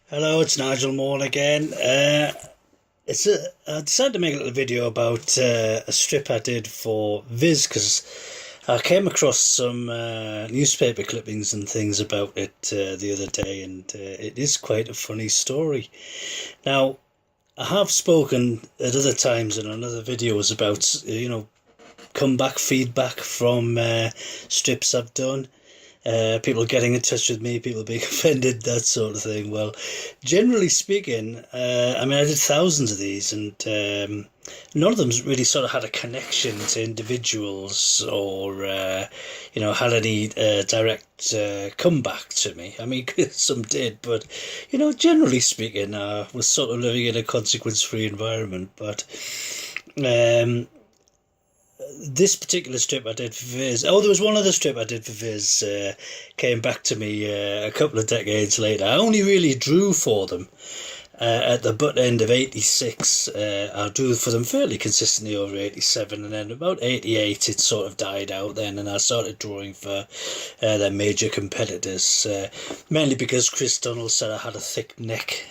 Hello, it's Nigel Maughan again. I decided to make a little video about a strip I did for Viz because I came across some newspaper clippings and things about it the other day, and it is quite a funny story. Now, I have spoken at other times and on other videos about comeback feedback from strips I've done. People getting in touch with me, people being offended, that sort of thing. Well, generally speaking, I did thousands of these, and none of them really sort of had a connection to individuals or, had any direct comeback to me. I mean, some did, but, generally speaking, I was sort of living in a consequence-free environment. But this particular strip I did for Viz. Oh, there was one other strip I did for Viz. Came back to me a couple of decades later. I only really drew for them at the butt end of '86. I drew for them fairly consistently over '87, and then about '88 it sort of died out then, and I started drawing for their major competitors, mainly because Chris Donald said I had a thick neck.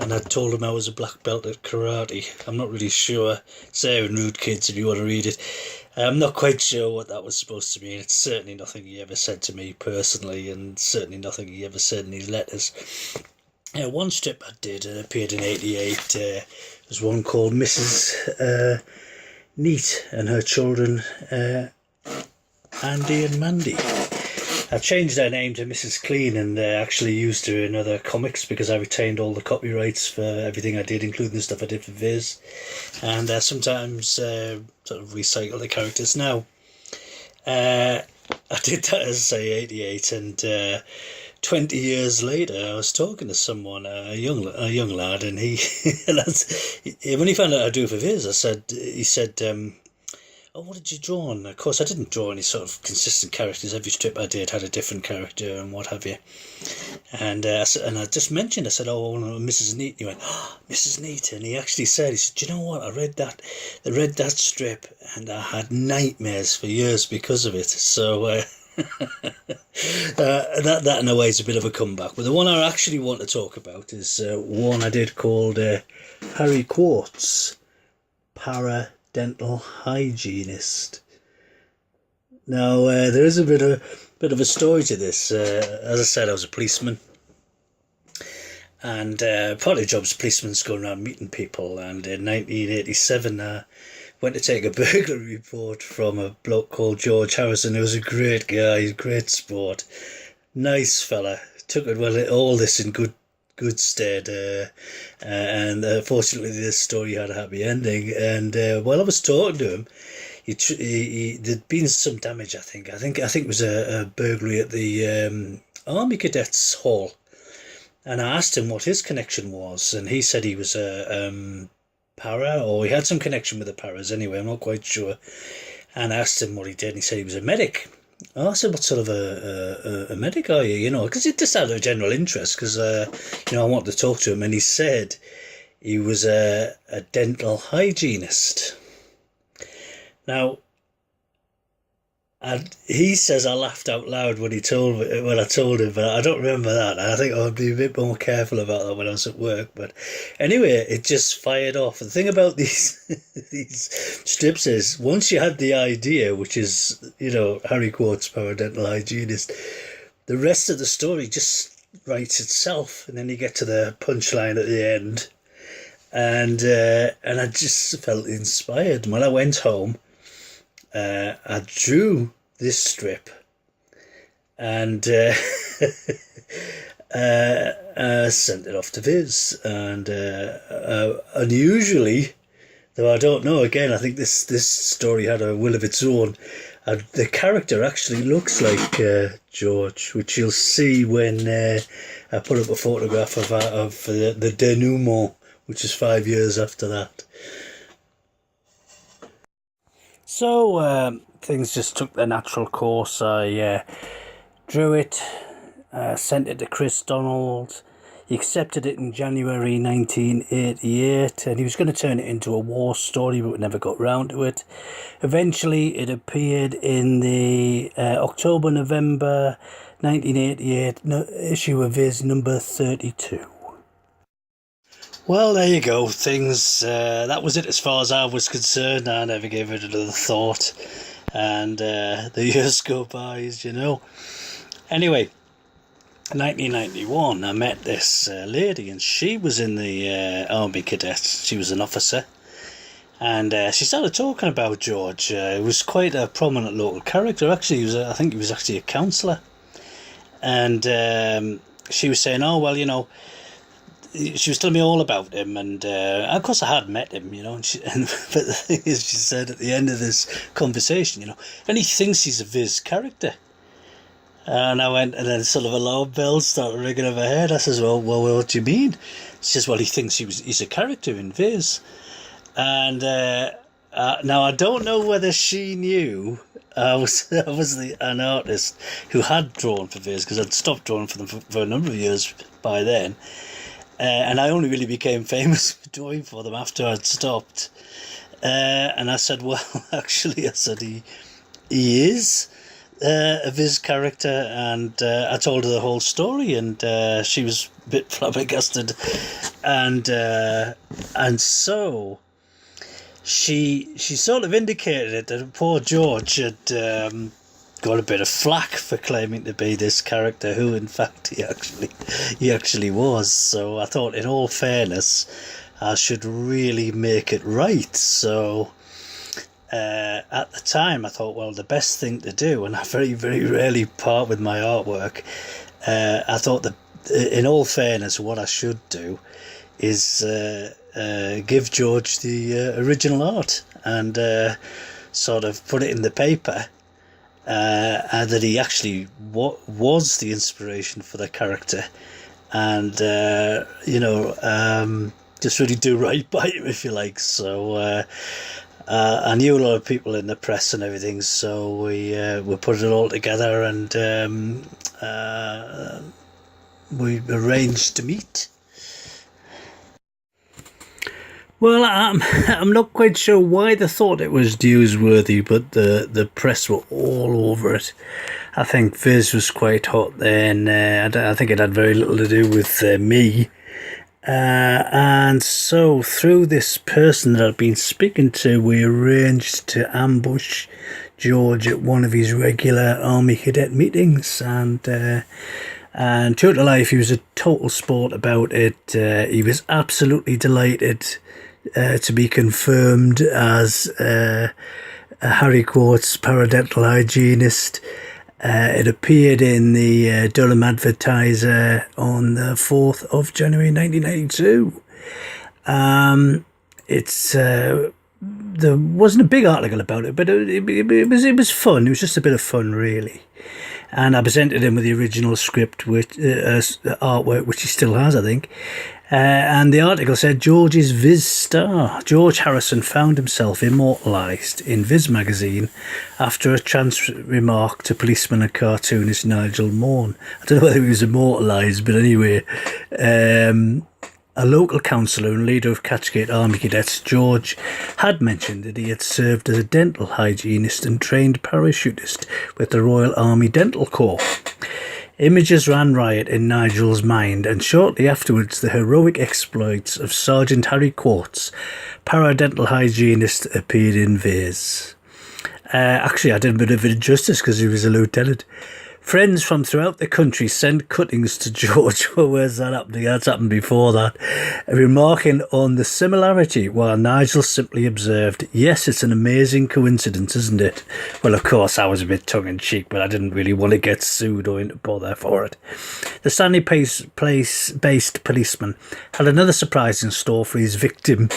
And I told him I was a black belt at karate. I'm not really sure. Say in Rude Kids if you want to read it. I'm not quite sure what that was supposed to mean. It's certainly nothing he ever said to me personally, and certainly nothing he ever said in his letters. One strip I did appeared in '88 was one called Mrs. Neat and her children Andy and Mandy. I've changed their name to Mrs. Clean and actually used her in other comics because I retained all the copyrights for everything I did, including the stuff I did for Viz. And sometimes sort of recycle the characters. Now, I did that, as I say, '88, and 20 years later, I was talking to someone, a young lad, and when he found out I do for Viz, he said, "Oh, what did you draw on?" Of course, I didn't draw any sort of consistent characters. Every strip I did had a different character and what have you. And I just mentioned, I said, "Oh, no, Mrs. Neat." And he went, "Oh, Mrs. Neat." And he actually said, "Do you know what? I read that strip, and I had nightmares for years because of it." So that in a way is a bit of a comeback. But the one I actually want to talk about is one I did called Hare Quartz, Dental hygienist. Now, there is a bit of a story to this. As I said, I was a policeman, and part of the job as a policeman is going around meeting people. And in 1987, I went to take a burglary report from a bloke called George Harrison, who was a great guy, a great sport, nice fella. Took all this in good stead, and fortunately this story had a happy ending. And while I was talking to him, there'd been some damage. I think it was a burglary at the Army Cadets Hall, and I asked him what his connection was, and he said he was a para, or he had some connection with the paras anyway, I'm not quite sure. And I asked him what he did, and he said he was a medic. I said, "What sort of a medic are you?" Because it just out of general interest, because, I wanted to talk to him, and he said he was a dental hygienist. Now, he says I laughed out loud when I told him, but I don't remember that. I think I would be a bit more careful about that when I was at work. But anyway, it just fired off. The thing about these these strips is, once you had the idea, which is, Hare Quartz, dental hygienist, the rest of the story just writes itself, and then you get to the punchline at the end, and I just felt inspired. When I went home, I drew this strip, and sent it off to Viz. And unusually, though I don't know, again, I think this story had a will of its own. The character actually looks like George, which you'll see when I put up a photograph of the denouement, which is 5 years after that. So things just took their natural course. I drew it, sent it to Chris Donald. He accepted it in January 1988, and he was going to turn it into a war story, but never got round to it. Eventually, it appeared in the October-November 1988 issue of Viz number 32. Well, there you go. Things that was it as far as I was concerned. I never gave it another thought, and the years go by, as you know. Anyway, 1991, I met this lady, and she was in the Army Cadets. She was an officer, and she started talking about George. He was quite a prominent local character. Actually, I think he was actually a councillor, and she was saying, "Oh well, you know." She was telling me all about him, and of course I had met him, you know. But the thing is, she said at the end of this conversation, you know, and he thinks he's a Viz character. And I went, and then sort of alarm bells started ringing in my head. I says, well, what do you mean? She says, well, he thinks he's a character in Viz. And now I don't know whether she knew I was an artist who had drawn for Viz, because I'd stopped drawing for them for a number of years by then. And I only really became famous for drawing for them after I'd stopped. And I said, well, actually, I said, he is a Viz character, and I told her the whole story, and she was a bit flabbergasted, and so she sort of indicated that poor George had got a bit of flack for claiming to be this character, who in fact he actually was. So I thought, in all fairness, I should really make it right. So at the time I thought, well, the best thing to do, and I very, very rarely part with my artwork, I thought that in all fairness what I should do is give George the original art, and sort of put it in the paper, and that he actually was the inspiration for the character, and just really do right by him, if you like. So I knew a lot of people in the press and everything, so we put it all together, and we arranged to meet. Well, I'm not quite sure why they thought it was newsworthy, but the press were all over it. I think Viz was quite hot then. I think it had very little to do with me. And so through this person that I'd been speaking to, we arranged to ambush George at one of his regular Army Cadet meetings, and true to life, he was a total sport about it. He was absolutely delighted to be confirmed as a Hare Quartz paradental hygienist. It appeared in the Durham Advertiser on the 4th of January 1992. There wasn't a big article about it, but it was fun. It was just a bit of fun, really. And I presented him with the original script, which artwork, which he still has, I think. And the article said, George's Viz star. George Harrison found himself immortalised in Viz magazine after a chance remark to policeman and cartoonist Nigel Maughan. I don't know whether he was immortalised, but anyway, a local councillor and leader of Catchgate Army Cadets, George, had mentioned that he had served as a dental hygienist and trained parachutist with the Royal Army Dental Corps. Images ran riot in Nigel's mind, and shortly afterwards the heroic exploits of Sergeant Hare Quartz, paradental hygienist, appeared in Viz. Actually, I did a bit of injustice because he was a lieutenant. Friends from throughout the country sent cuttings to George. Well, where's that happening? That's happened before that. Remarking on the similarity, while Nigel simply observed, yes, it's an amazing coincidence, isn't it? Well, of course, I was a bit tongue-in-cheek, but I didn't really want to get sued or into bother for it. The Stanley Place-based policeman had another surprise in store for his victim,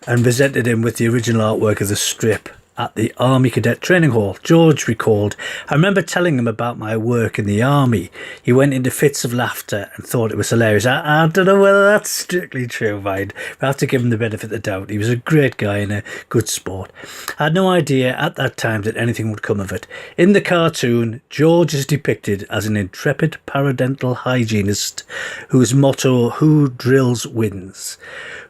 and presented him with the original artwork of the strip at the Army Cadet Training Hall. George recalled, I remember telling him about my work in the Army. He went into fits of laughter and thought it was hilarious. I don't know whether that's strictly true, mind. I have to give him the benefit of the doubt. He was a great guy and a good sport. I had no idea at that time that anything would come of it. In the cartoon, George is depicted as an intrepid paradental hygienist whose motto, who drills wins,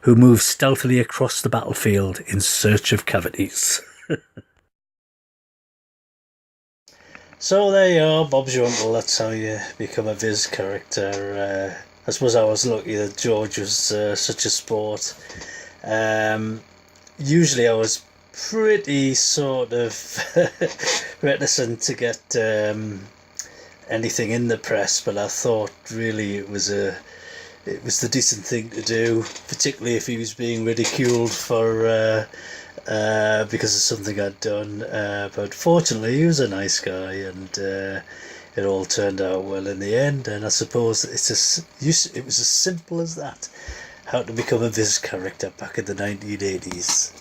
who moves stealthily across the battlefield in search of cavities. So there you are, Bob's your uncle. That's how you become a Viz character. I suppose I was lucky that George was such a sport. Usually I was pretty sort of reticent to get anything in the press, but I thought really it was the decent thing to do, particularly if he was being ridiculed for because of something I'd done. But fortunately, he was a nice guy, and it all turned out well in the end. And I suppose it was as simple as that. How to become a Viz character back in the 1980s.